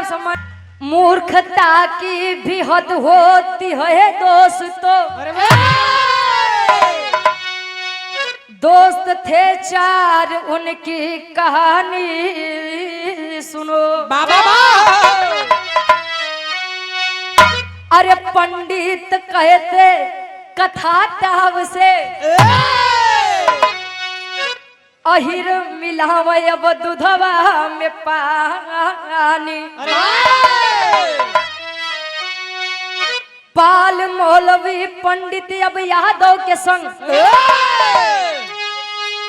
समय मूर्खता की भी हद होती है दोस्तों। दोस्त थे 4 उनकी कहानी सुनो। बाबा अरे पंडित कहते कथा टाव से अहिर मिलावे अब दूधवा में पानी। पाल मौलवी पंडित अब यादव के संग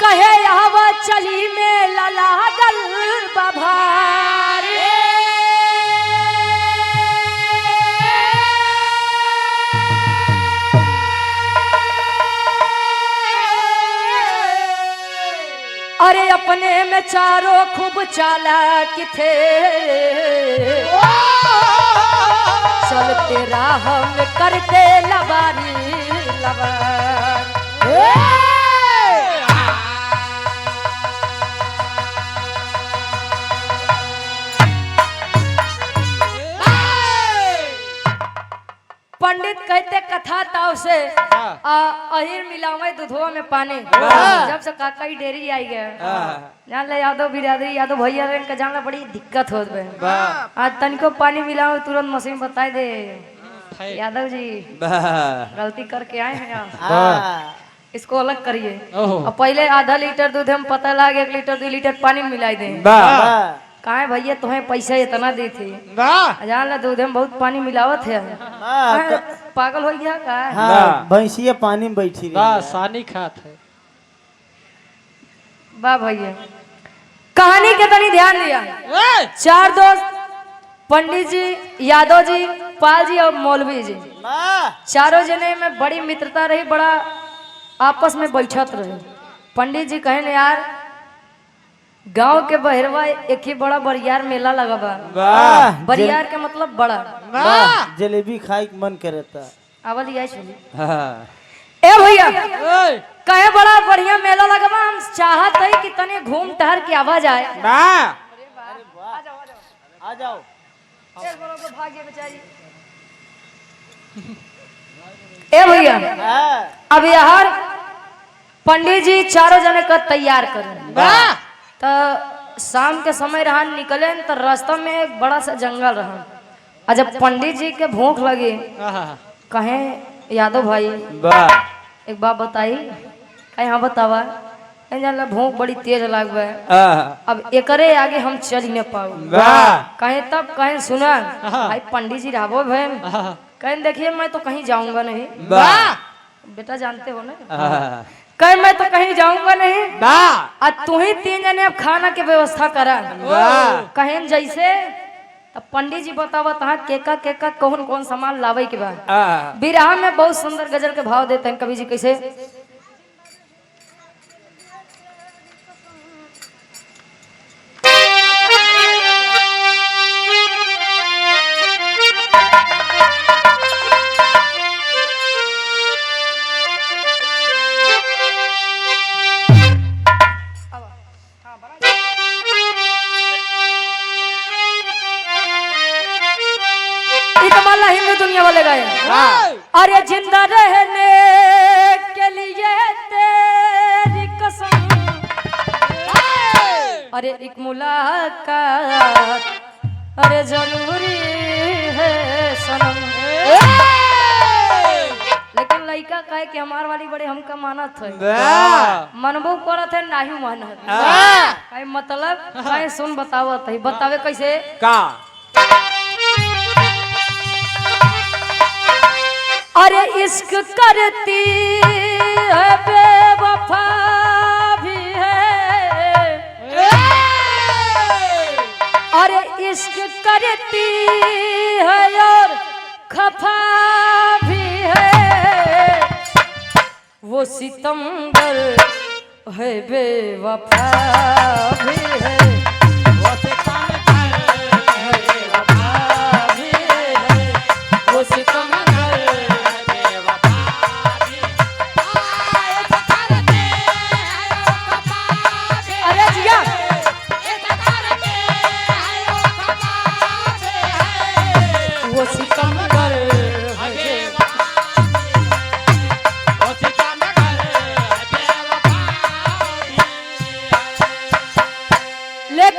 कहे आवा चली में लागल बभारी। अरे अपने में चारों खूब चालाक थे चलते राह में करते लबारी लबार। पंडित कहते कथा ताव से अहिर मिलावे दूधवा में पानी। जब से काका ही डेरी आई गया जान ले यादव बिरादरी यादव भैया रे का जानला बड़ी दिक्कत होत बे। आज तनिको पानी मिलावे तुरंत मशीन बताई दे यादव जी गलती करके आए हैं इसको अलग करिए। और पहले आधा लीटर दूध हम पता लगा 1 लीटर 2 लीटर पानी मिलाई दे। कहा भैया तुम्हें पैसा इतना दी थी जान ला दूध में बहुत पानी मिलावत है। पागल हो गया का भैंसिया पानी में बैठी सानी खात है। वाह भैया कहानी के तनी ध्यान दिया। 4 दोस्त पंडित जी यादव जी पाल जी और मौलवी जी चारों जने में बड़ी मित्रता रही। बड़ा आपस में बैठत रहे। पंडित जी कहे न यार गांव के बहरवा एक ही बड़ा बरियार मेला लगा बा। बरियार के मतलब बड़ा जलेबी खाए के मन करता आवल आई सुनी। ए भैया कहे बड़ा बढ़िया मेला लगा बा। हम चाहत है कि तने घूम टहर के आवाज आए। आ जाओ भाग्य बेचारी। ए भैया अब यार पंडित जी चारों जने का तैयार करें। तो शाम के समय रहा निकले तो रास्ता में एक बड़ा सा जंगल रहा। और जब पंडित जी के भूख लगी कहे यादव भाई एक बात बताई। कहे हाँ बतावा। भूख बड़ी तेज लागबे अब एकरे आगे हम चल ही न पाओ। कहे तब कहे सुना भाई पंडित जी रहबो भैन। कहे देखिए मैं तो कहीं जाऊंगा नहीं। बेटा जानते हो ना कहे मैं तो कहीं जाऊंगा नहीं। आज तू ही 3 जने अब खाना के व्यवस्था करा। कहे जैसे अब पंडित जी बतावा तहाँ केका कौन कौन सामान लावे के बाद बिरहा में बहुत सुंदर गजल के भाव देते हैं कवि जी। कैसे हिंदू दुनिया वाले गाए। अरे जिंदा रहने के लिए तेरी कसम अरे एक मुलाकात अरे जरूरी है सनम। लेकिन लड़का कहे कि हमार वाली बड़े हमका मानत है मनबो करत है नाही मानत है मतलब कहे सुन बतावत है। बतावे कैसे का अरे इश्क करती है बेवफा भी है। अरे इश्क करती है और खफा भी है। वो सितमगर है बेवफा भी है। वो सितमगर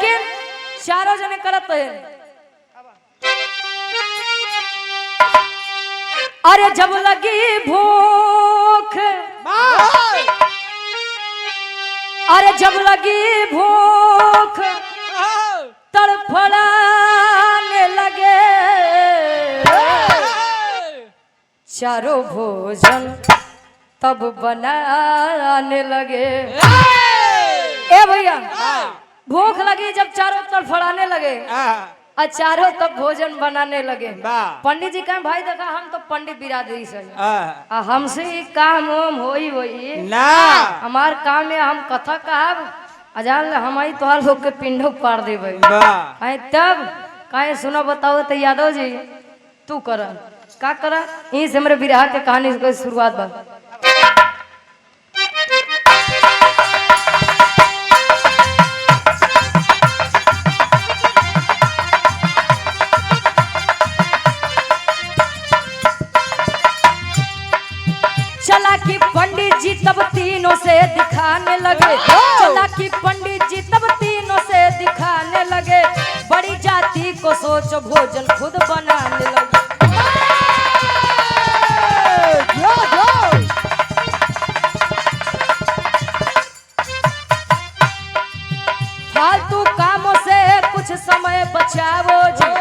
लेकिन चारों जने करत है। अरे जब लगी भूख, अरे जब लगी भूख तड़फड़ाने लगे, चारों भोजन तब बनाने लगे। ए भैया, भूख लगी जब चारों तड़फड़ाने लगे और चारों तब भोजन बनाने लगे। पंडित जी कहें भाई देखा हम तो पंडित बिरादरी से हमसे ही काम वाम होई ना, हमार काम में हम कथा कहब अजान हमारी तोहार लोग के पिंडो पार देवे। तब कहे सुनो बताओ तो यादव जी तू कर का करा, यहीं से मेरे बिरहा के कहानी की शुरुआत बा। चला कि पंडित जी तब तीनों से दिखाने लगे, चला कि पंडित जी तब तीनों से दिखाने लगे, बड़ी जाति को सोच भोजन खुद बनाने लगे। फालतू कामों से कुछ समय बचाओ जी,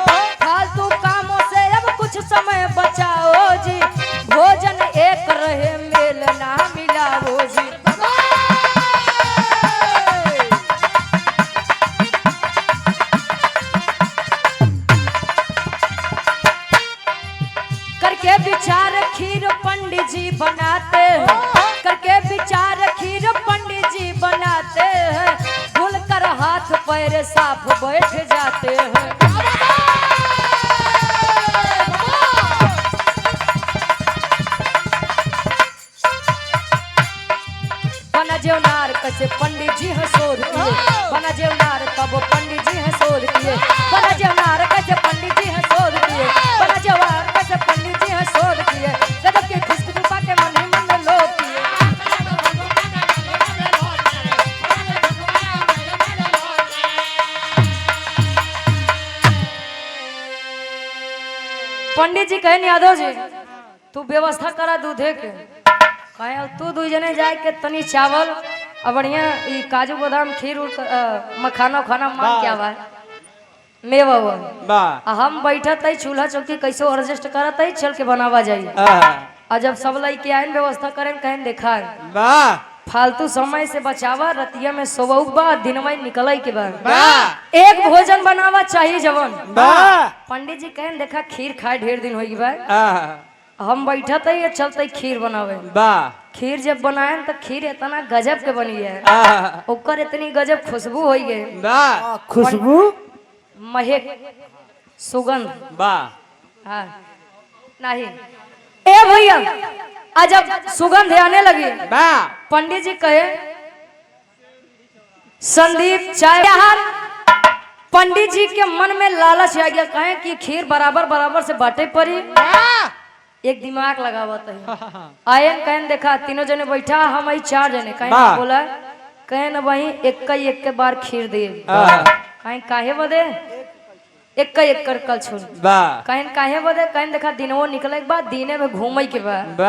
फालतू कामों से अब कुछ समय बचाओ जी, भोजन एक रहे मेल ना मिलाओ जी। करके विचार खीर पंडित जी बनाते हैं, करके विचार खीर पंडित जी बनाते हैं, धुल कर हाथ पैर साफ बैठ जाते हैं। बना जेवनार कैसे पंडित जी हैं शोध किए, बना जेवनार तब पंडित जी हैं शोध किए, बना जेवनार कैसे पंडित जी हैं शोध किए, बना जेवनार कैसे पंडित जी हैं शोध किए, गजब की खुशबू पाके मन ही मन लोग किए। पंडित जी कहे यादव जी तू व्यवस्था करा दूधे के, कहे तू दू जने जाए के तनी चावल और बढ़िया ई काजू बादाम खीर मखाना खाना मांग क्या बा मेवा हम बैठत है चूल्हा चौकी कैसे एडजस्ट करत है चल के बनावा जाइए। और जब सब लड़के आए व्यवस्था करें कहें देखा फालतू समय से बचावा, रतिया में सोवऊ बा दिन में निकल के बाद एक भोजन बनावा चाहिए जवन। पंडित जी कहें देखा खीर खाए ढेर दिन होगी बा, हम बैठत है ये चलते खीर बनावे। खीर जब बनाए तो खीर इतना गजब के बनी है, ओकर इतनी गजब खुशबू हो गई, खुशबू महक सुगंध हाँ नहीं। ए भैया आज जब सुगंध आने लगी पंडित जी कहे संदीप चाय। पंडित जी के मन में लालच आ गया, कहे कि खीर बराबर बराबर से बांटे पड़ी, एक दिमाग लगावत है। आए कहन देखा तीनों जने बैठा हम आई चार जने कहे बोला कहे न वही एक के बार खीर दे, कहे काहे बदे एक कर कल छोड़ कहन काहे बदे, कहन देखा दिनों निकले के बाद दिने में घूमे के बाद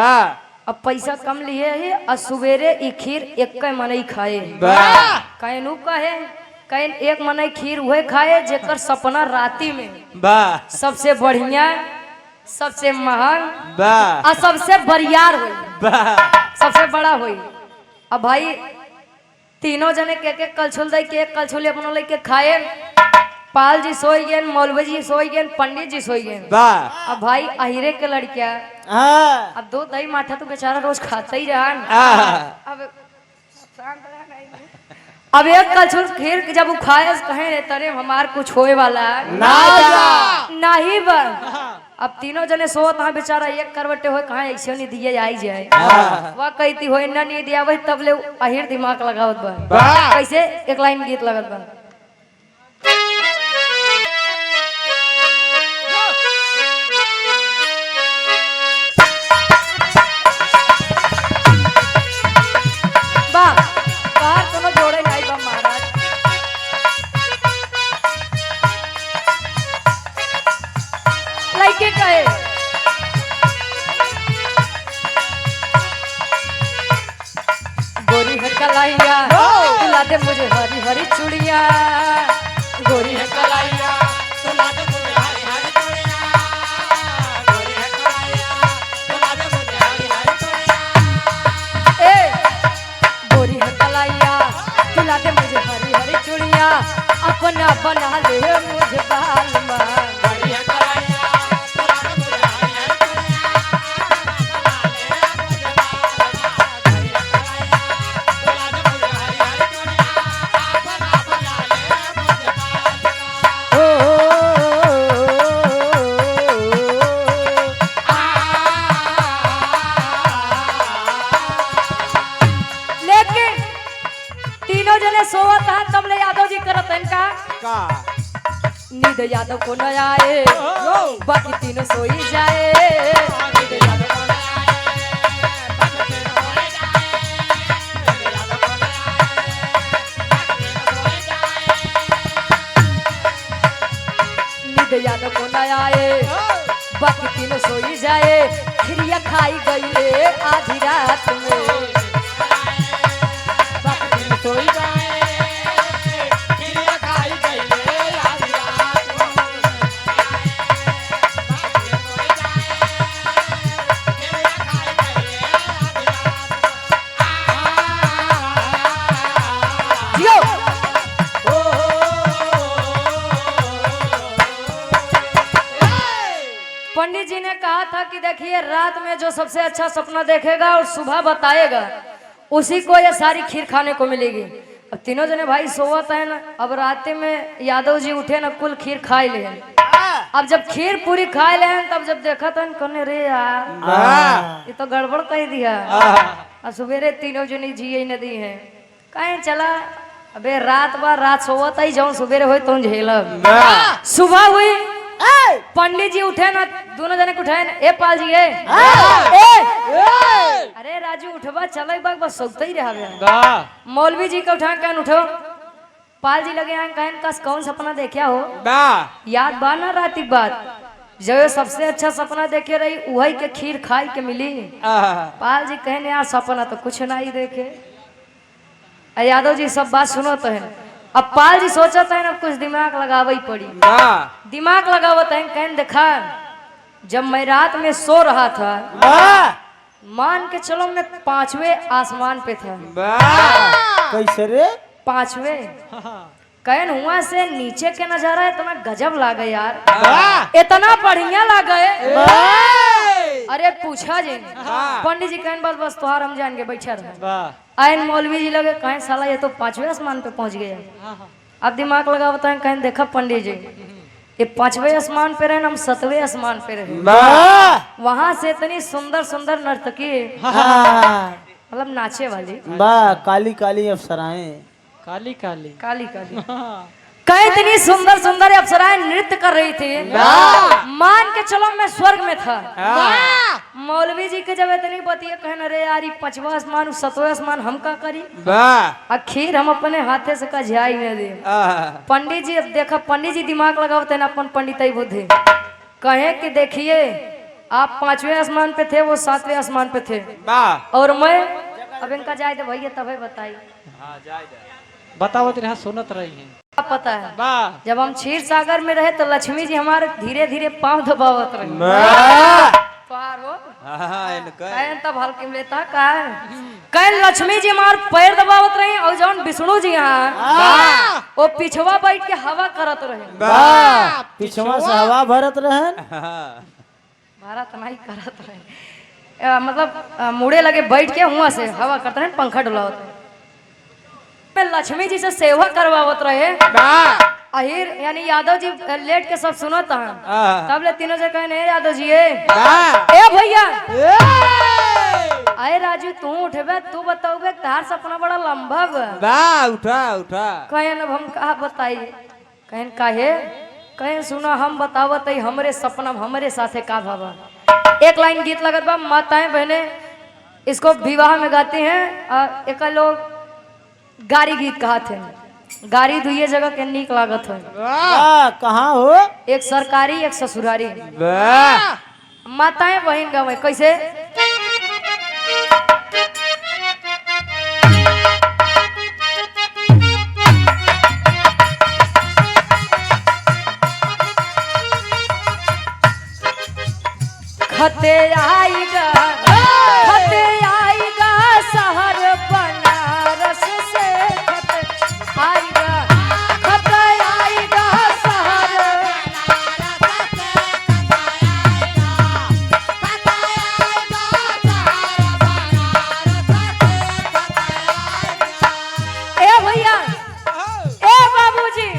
अब पैसा कम लिए है और सवेरे ई खीर एक मनई खाए, कहे नु कहे एक मनई खीर हुए खाए जेकर सपना राती में सबसे बढ़िया सबसे महंग और सबसे बरियार हुई सबसे बड़ा हुई। अब भाई तीनों जने के कलछुल दे के कलछुल अपना लेके खाए, पाल जी सोई गए, मौलवी जी सोई गए, पंडित जी सोई गए। अब भाई अहिरे के लड़किया अब दो दही माठा तो बेचारा रोज खाता ही रहा। अब एक कलछुल खीर जब खाए कहे तरे हमार कुछ होए वाला नहीं बा। अब तीनों जने सोत हाँ बेचारा एक करवटे हो कहा ऐसे नहीं दिए आई जाए वह कहती हो ना नहीं दिया वही तब ले अहिर दिमाग लगावत बा। कैसे एक लाइन गीत लगत बा, कहे गोरी है कलाइया तुला दे मुझे हरी हरी चूड़िया गोरी है कलाइया तुला दे मुझे हरी हरी चूड़िया गोरी है कलाइया तुला दे मुझे हरी हरी चूड़िया ए गोरी है कलाइया तुला दे मुझे हरी हरी चूड़िया अपना बना ले मुझे बाल मां गोरी है कलाइया तुला दे मुझे हरी हरी सोवत है तब ले यादव जी करत हैं का नींद यादव को न आए बाकी तीनों सोई जाए नींद यादव को न आए बाकी तीनों सोई जाए नींद यादव को न आए बाकी तीनों सोई जाए खिरिया खाई गई आधी रात में बाकी तीनों सोई जाए पंडित जी ने कहा था कि देखिए रात में जो सबसे अच्छा सपना देखेगा और सुबह बताएगा उसी को ये सारी खीर खाने को मिलेगी। अब तीनों जने भाई सोवत है ना, अब रात में यादव जी उठे ना कुल खीर खाए ले। अब जब खीर पूरी खाए ले तब जब देखा था कहने रे यार ये तो गड़बड़ कह दिया। अब सवेरे तीनों जने जिये नदी है कहीं चला अबे रात बार रात सोवत आई जाऊं सवेरे हो तो झेलब। सुबह हुई पंडित जी उठे ना दोनों जने को उठाए ए पाल जी ए अरे राजू उठवा चल बस सोचते ही रहा। मौलवी जी को उठा कहन उठो पाल जी लगे हैं कहन कस कौन सपना देखा हो याद बा ना रात बात जो सबसे अच्छा सपना देखे रही वही के खीर खाई के मिली। पाल जी कहने यार सपना तो कुछ ना ही देखे। यादव जी सब बात सुनो तो है। अब पाल जी सोचता है ना कुछ दिमाग लगावा ही पड़ी। दिमाग लगावत है कहन देखा जब मैं रात में सो रहा था मान के चलो मैं 5वें आसमान पे था। कैसे रे 5वें कहन हुआ से नीचे के नजारा इतना गजब लागे यार इतना बढ़िया लागे। अरे पूछा जी पंडित जी कहन बस बस तुहार हम जान के बैठा रहे। आयन मौलवी जी लगे कहें साला ये तो 5वें आसमान पे पहुंच गया। अब दिमाग लगा बताए कहें देखा पंडित जी ये 5वें आसमान पे रहे हम 7वें आसमान पे रहे। वहां से इतनी सुंदर सुंदर नर्तकी मतलब नाचे वाली काली काली अप्सराएं काली काली काली काली कई इतनी सुंदर सुंदर अप्सराएं नृत्य कर रही थी। मान के चलो मैं स्वर्ग में था। मौलवी जी के जब इतनी बतिया कहना रे यार 5वां आसमान 7वां आसमान हम का करी आखिर हम अपने हाथे से का झियाई न दे। पंडित जी देखा पंडित जी दिमाग लगाते ना अपन पंडित बुद्धि कहे कि देखिए आप 5वें आसमान पे थे वो 7वें आसमान पे थे और मैं अब इनका जाए दे भैया तभी बताई बताओ तेरे सुनत रही है। पता है जब हम क्षीर सागर में रहे तो लक्ष्मी जी हमारे धीरे धीरे पांव दबावत रहे तब हल्के में लेता कह लक्ष्मी जी हमारे पैर दबावत रहे और जौन विष्णु जी यहाँ वो पिछवा बैठ के हवा करत रहे। पिछवा से हवा भरत रहे भारत नहीं करत रहे मतलब मुड़े लगे बैठ के हुआ से हवा करते रहे पंखा डुलावत रहे। लक्ष्मी जी से सेवा करवावत रहे। अहिर यानी यादव जी लेट के सब सुनत हैं तब ले तीनों से कहने यादव जी ए भैया अरे राजू तू उठबे तू बताओगे तार सपना बड़ा लंबा बा उठा उठा कहन अब हम कहा बताई कहन काहे कहन सुना हम बतावत हमरे सपना हमरे साथे का भावा। एक लाइन गीत लगत बा माताएं बहने इसको विवाह में गाती हैं। एक लोग गारी गीत कहते हैं गाड़ी दुइये जगह के नीक लागत है। कहाँ हो? एक सरकारी एक ससुरारी। वाह माताएं बहन गवे कैसे? खते आएगा शहर बनारस से खते आएगा शहर। ए भैया ए बाबूजी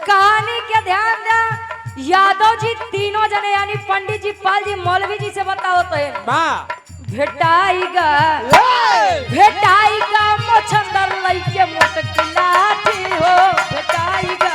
कहानी के ध्यान दे। यादव जी तीनों जने यानी पंडित जी, पाल जी, मौलवी जी से बताओ तो है भेटाईगा मछंदर लइके मोटकिलाठी हो भेटाईगा।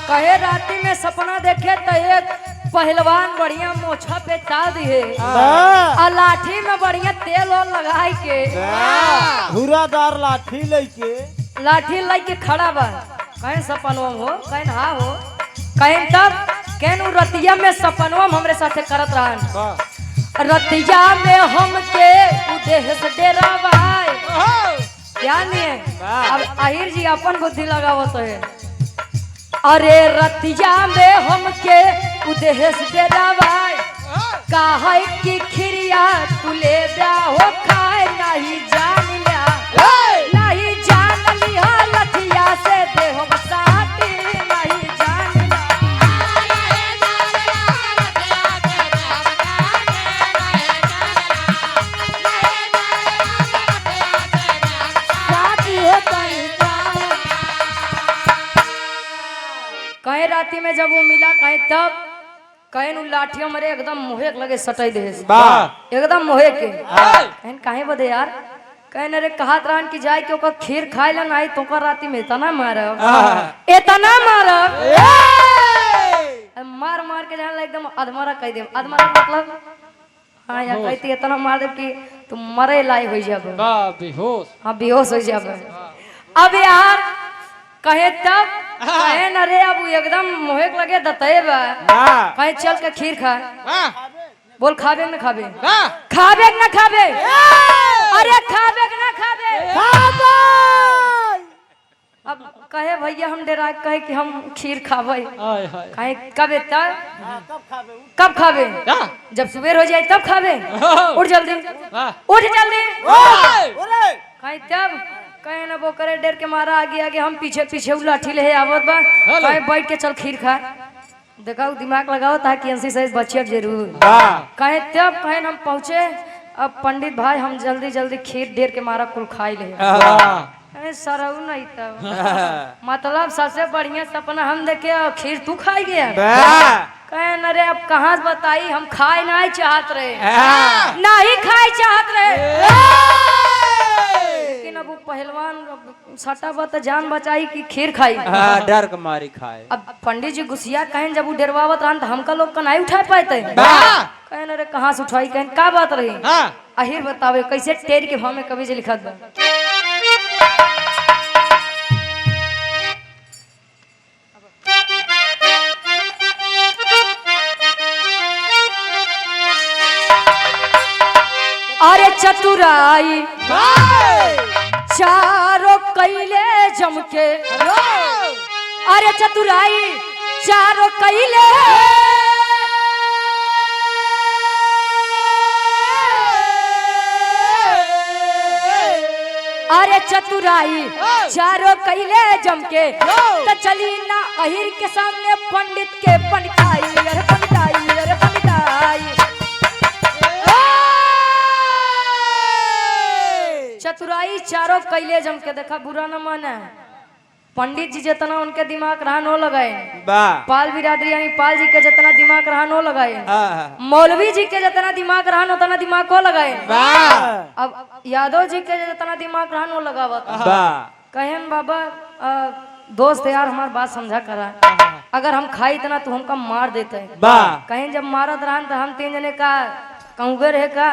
कहे राती में सपना देखे तो एक पहलवान बढ़िया मोछा पे टा दिए और लाठी में बढ़िया तेल और लगाई के हुरादार लाठी लेके खड़ा बा। कहीं सपनवा हो कहीं हा हो कहीं तब कहन रतिया में सपनवा हमरे साथे करत रहन। रतिया में हमके उदेश डेरा भाई क्या नहीं अब आहिर जी अपन बुद्धि लगावत है। अरे रतिया में हमके उदेश डेरा भाई काहे की खिरिया तुले दा हो खाए नहीं जान लिया लठिया से दे हम साटी नहीं जान कहे राती में जब वो मिला कहे तब कहन लाठियों मरे एकदम मोहे लगे सटाई दे एकदम मोहे के कहन काहे बदे यार कहन अरे कहत रहन कि जाए के ओकर खीर खाए ला नहीं तो कर राती में इतना मारब मार के जान एकदम अधमरा कह दे। अधमरा मतलब हाँ या कहती इतना मार दे कि तुम मरे लाई हो जाब बेहोश। हाँ बेहोश हो जाब। अब यार कहे तब कहे न रे अब एकदम मोहे लगे दतए बा कहे चल के खीर खा। बोल खाबे न खाबे खाबे न खाबे अरे खाबे न खाबे। अब कहे भैया हम डेरा कहे कि हम खीर खाबे कहे कबे तब कब खाबे जब सुबह हो जाए तब खाबे। उठ जल्दी कहे तब कहे ना वो करे डेर के मारा आगे हम पीछे लाठी ले आवत बा कहे बैठ के चल खीर खा। देखा दिमाग लगाओ ताकि अंशी सही बचिए जरूर। कहे तब कहे हम पहुँचे। अब पंडित भाई हम जल्दी खीर डेर के मारा कुल खाई ले सरऊ नहीं तब मतलब सबसे बढ़िया सपना हम देखे खीर तू खाई गया। कहे न रे अब कहाँ बताई हम खाए नहीं चाहत रहे नहीं खाए चाहत रहे लेकिन अब वो पहलवान सटा बता जान बचाई कि खीर खाई डर के मारी खाए। अब पंडित जी गुस्सिया कहें जब वो डरवावत रहन तो हमका लोग का नहीं उठा पाते कहे न रे कहाँ से उठाई कहें का बात रही अहिर बतावे कैसे टेर के भाव में कभी जे लिखत बा। अरे चतुराई चारों कैले जमके अरे चतुराई चारों कैले अरे चतुराई चारों कैले जमके तो चली ना अहिर के सामने पंडित के पंडिताई अरे पंडिताई अरे पंडिताई। चतुराई चारों कैले जम के देखा बुरा न माने पंडित जी जितना उनके दिमाग रहा नो लगाए पाल बिरादरी यानी पाल जी के जितना दिमाग रहा नो लगाए मौलवी जी के जितना दिमाग रहा उतना दिमाग को लगाए। अब यादव जी के जितना दिमाग रहा नो लगावत कहन बाबा दोस्त यार हमार बात समझा करा, अगर हम खाई इतना तो हमका मार देते हैं। बा कहीं जब मारत रहन तो हम 3 जने का कहूँगे रहे का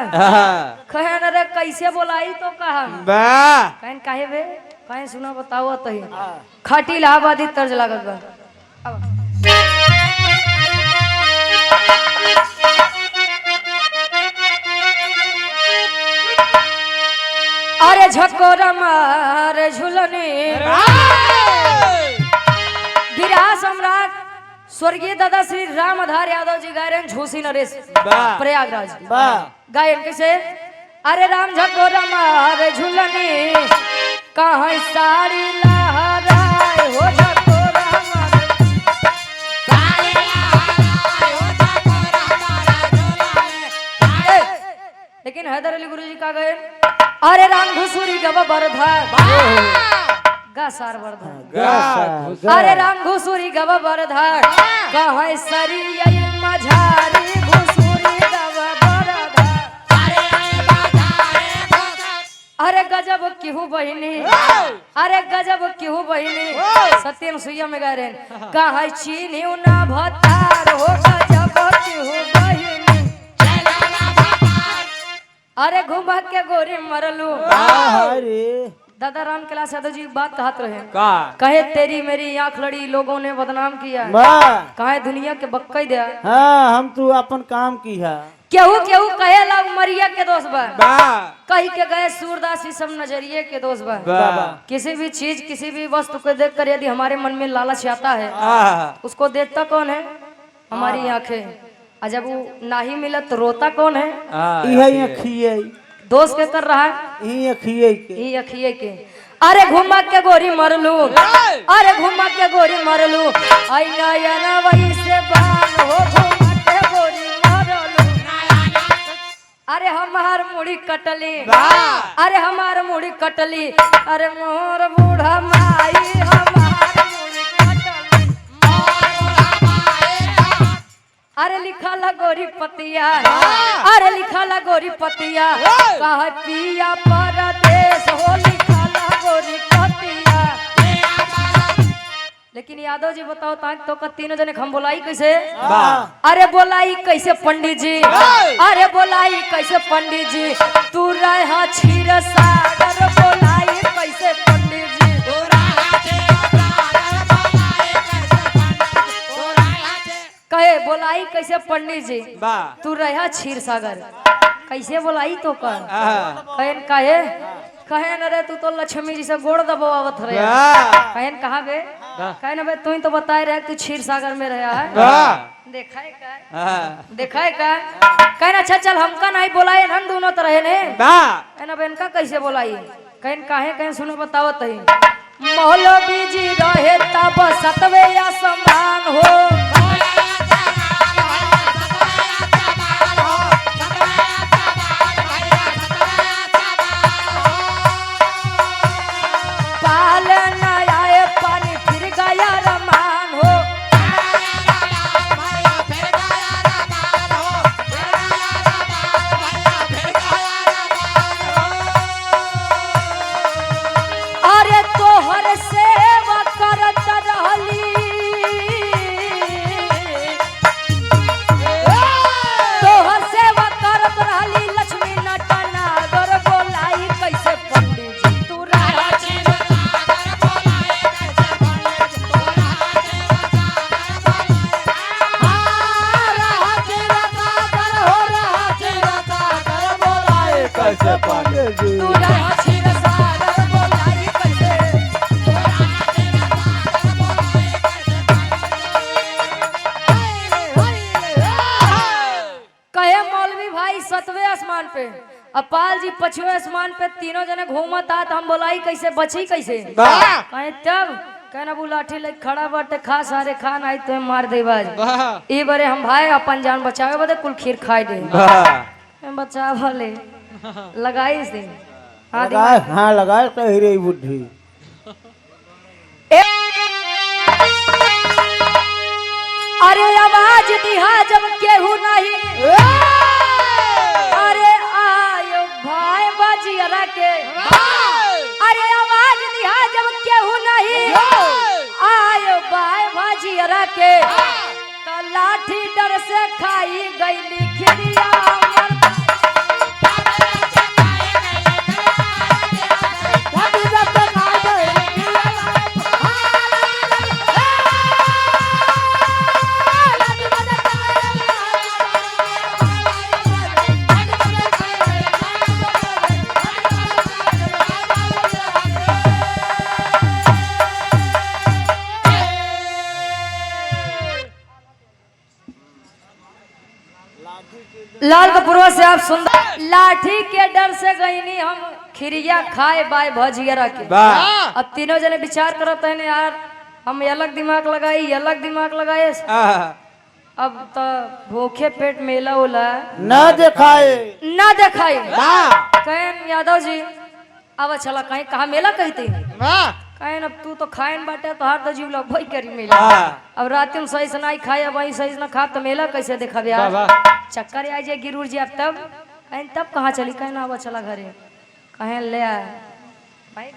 कहे न रे कैसे बोलाई तो कहा बा कहीं काहे बे कहीं सुना बताओ तही खाटी इलाहाबादी तर्ज लागत बा। अब अरे झकोरा मारे झुलने विराट सम्राट स्वर्गीय दादा श्री रामधार यादव जी गा रहे हैं झूसी नरेश प्रयागराज बा गायन कैसे। अरे राम झकोरा मारे झुलने कहाँ साड़ी लहराए हो झकोरा मारे लेकिन हैदर अली गुरुजी का गए। अरे राम घुसुरी गवा बरधार गा सार बरधार अरे राम घुसुरी गवा बरधार कहाँ सरिया मझारी घुसुरी गवा बरधार अरे गजब क्यों बहिनी अरे गजब क्यों बहिनी सत्यम सुइया में गा रहे कहाँ चीनी ना भतार हो गजब क्यों बहिनी अरे घुमा के गोरी मरलू अरे दादा राम कैलाश यादव जी बात कहत रहे का कहे तेरी मेरी आंख लड़ी लोगों ने बदनाम किया बा कहे दुनिया के बक्कई दिया हाँ हम तू अपन काम की है केहू केहू कहे ला मरिया के दोस्त बा बा कही के गए सूरदास ही सब नजरिए के दोस्त बा बा किसी भी चीज किसी भी वस्तु को देखकर यदि हमारे मन में लालच आता है उसको देखता कौन है हमारी आंखें और जब वो नहीं मिला तो रोता कौन है यही अखिए दोस्त के कर रहा है यही अखिए के ही अखिए के। अरे घुमा के गोरी मरलू अरे घुमा के गोरी मरलू आई नयना वही से बान हो घुमा के गोरी मरलू अरे हमार मुड़ी कटली अरे हमार मुड़ी कटली अरे मोर बूढ़ा माई हमार मुड़ी कटली अरे लिखा ला गोरी पतिया अरे लिखा ला गोरी पतिया कहा पिया परदेश हो लिखा ला गोरी पतिया। लेकिन यादव जी बताओ ताक तो का तीनों जने हम बोलाई कैसे अरे बोलाई कैसे पंडित जी अरे बोलाई कैसे पंडित जी तू रहा क्षीर सागर बोलाई कैसे पंडित जी कहे बोलाई कैसे पंडित जी बा तू रहा क्षीर सागर कैसे बोलाई तो कर कहन काहे कहे न रे तू तो लक्ष्मी जी से गोड़ दबावत रहे कहन कहा बे कहे न बे तू ही तो बताए रहे तू क्षीर सागर में रहा है देखा है का देखा है का कहना अच्छा चल हमका नहीं बोलाए हम दोनों तो रहे ने कहना बे इनका कैसे बोलाई कहन काहे कहे सुनो बतावत ही मौलवी जी रहे तब सतवे या समान हो सतवें आसमान पे अपाल जी पछुए आसमान पे तीनों जने घूमत आत हम बोलाई कैसे बची कैसे कहे तब कहना वो लाठी लेके खड़ा बाटे खा सारे खा नहीं तो मार दे बाज ई बरे हम भाई अपन जान बचावे बदे कुल खीर खाई दे बचा भले लगाई से हाँ लगाए तो हीरे बुद्धि अरे आवाज दिहा जब केहू नहीं अरे आयो भाई बाजियरा के अरे आवाज दिहा जब केहू नहीं भजियरा के तो लाठी डर से खाई गई खिरिया हमर। लाल कपूरवा से आप सुंदर लाठी के डर से गईनी हम खिरिया खाए बाय भजियरा के। अब तीनों जने विचार करते हैं यार हम अलग दिमाग लगाए अब तो भूखे पेट मेला होला ना दिखाए कहें यादव जी अब चला कहीं कहा मेला कहते कहें अब तू तो खाएन बाटे तो हार तो जीव लोग भाई करी मेला अब रात में सही से नहीं खाए अब वही सही से ना खा तो मेला कैसे देखा यार चक्कर आ जाए गिरूर जी अब तब कहाँ चली कहें ना अब चला घरे कहें ले आए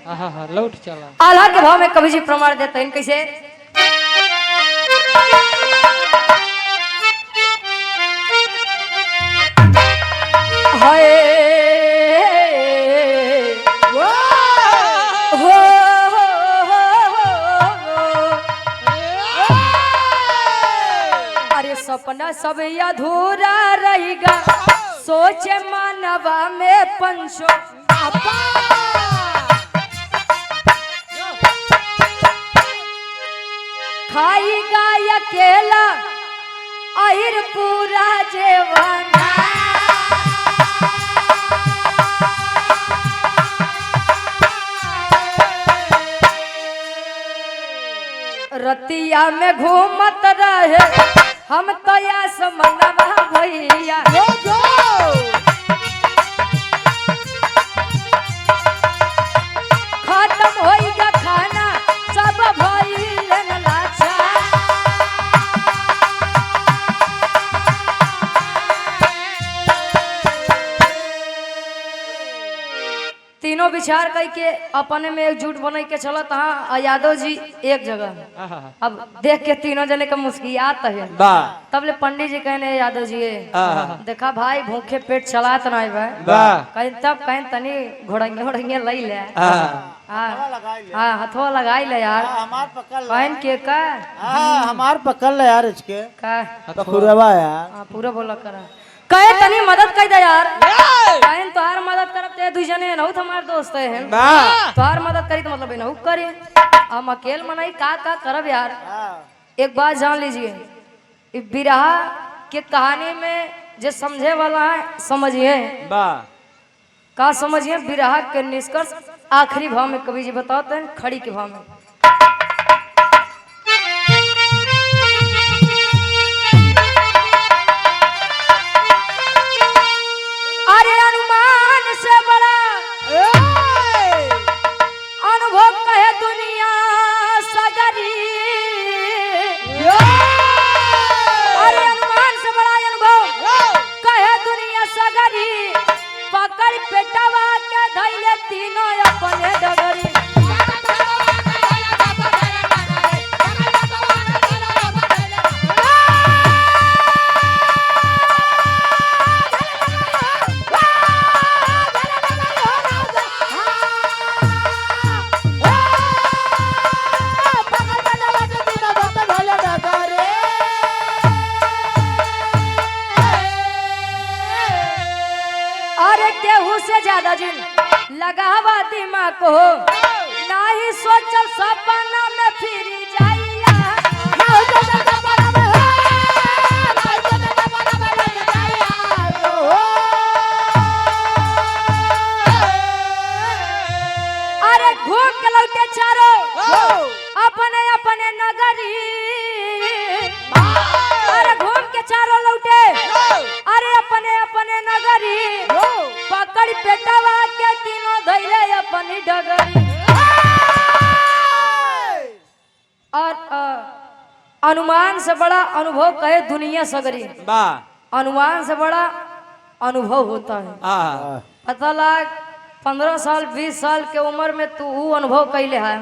लौट चला आल्हा के भाव में कभी जी प्रमाण देते हैं कैसे अरे सपना सब अधूरा रहेगा सोचे मानवा में पंचो खाईगा अकेला आहिर पूरा जेवाना रतिया में घूमत रहे हम तो या समनवा भैया खत्म होइगा खाना सब भइलन लाचा तीनों विचार करके अपने में एकजुट बन के चलत हाँ यादव जी एक जगह अब देख के तीनों जने का मुस्कियात है तब ले पंडित जी कहने यादव जी देखा भाई भूखे पेट चलात नहीं भाई तब कहीं तनी घोड़ंगे लई ले हाँ हथवा लगाई ले यार कहन के का हमार पकड़ ले यार इसके का पूरा यार पूरा बोला करा कहे तनी मदद कर दे यार कहन तोहार मदद करब ते दू जने नहुत हमार दोस्त है तोहार मदद करी तो मतलब नहु करे हम अकेल मनाई का करब यार एक बात जान लीजिए बिरहा के कहानी में जो समझे वाला है समझिए का समझिए बिरहा के निष्कर्ष आखिरी भाव में कवि जी बताते हैं खड़ी के भाव में अरे अनुमान से बड़ा अनुभव कहे दुनिया सगरी अरे अनुमान से बड़ा अनुभव कहे दुनिया सगरी पकड़ पेटवा के धैले तीनों अपने डगरी केहू से ज्यादा जिन लगावा दिमाग को नहीं सोचल सपना में फिर जाइया अरे घूम के लौटे चारो अपने अपने नगरी अरे घूम के चारो लौटे अरे अपने अपने नगरी पकड़ पेटवा के तीनों धैले अपनी डगरी और अनुमान से बड़ा अनुभव कहे दुनिया सगरी अनुमान से बड़ा अनुभव होता है पता लग 15 साल 20 साल के उम्र में तू अनुभव कैले है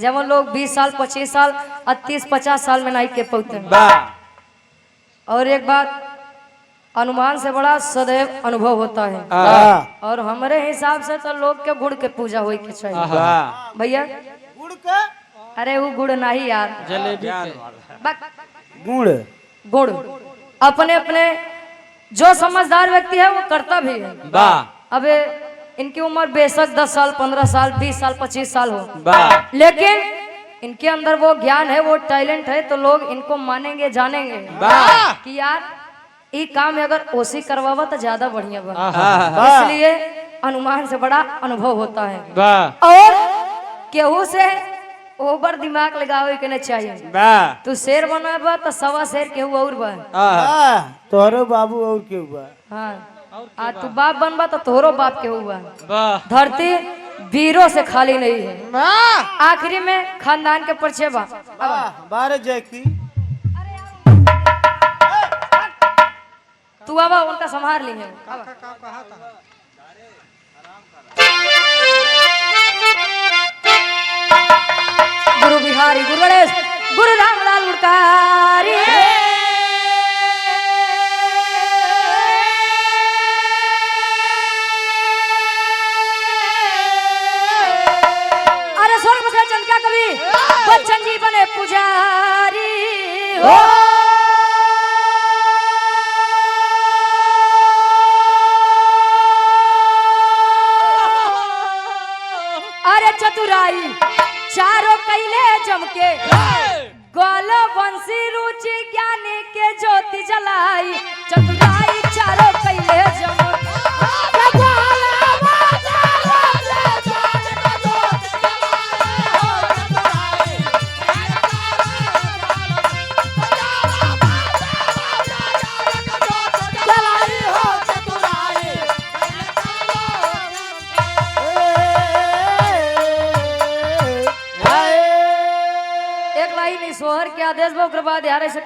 जब लोग 20 साल 25 साल और 30-50 साल में नहीं के पहुँचते। और एक बात, अनुमान से बड़ा सदैव अनुभव होता है। और हमारे हिसाब से तो लोग के गुड़ के पूजा होई के चाहिए भैया। गुड़ का अरे वो गुड़ नहीं यार, जलेबी के। गुड़ गुड़ अपने अपने जो समझदार व्यक्ति है वो करता भी है। अब इनकी उम्र बेशक 10 साल 15 साल 20 साल 25 साल हो, लेकिन इनके अंदर वो ज्ञान है, वो टैलेंट है, तो लोग इनको मानेंगे जानेंगे कि यार ये काम अगर ओसी करवावा तो ज्यादा बढ़िया बा। इसलिए अनुमान से बड़ा अनुभव होता है। और केहू से ओवर दिमाग लगावे के नहीं चाहिए। तू शेर बनाबा तो सवा शेर केहू और बा। तोहरो बाबू और क्यों बा? हाँ, तू बाप बनबा तो तोहरो बाप केहू बा। धरती वीरों से खाली नहीं है। आखिरी में खानदान के परिचय बा। बारह जैकी तू आवा उनका संभार ली है। गुरु बिहारी गुरु गणेश गुरु रामलाल गुड़कारी। अरे स्वर्ग से चंद क्या कवि बच्चन जी बने पुजारी हो। अरे चतुराई चारों कैले जमके गोल बंसी रुचि ज्ञानी के ज्योति जलाई। चतुराई चारों कैले जमके एक लाइन सोहर के आदेश बा, ओकर बाद यार ऐसे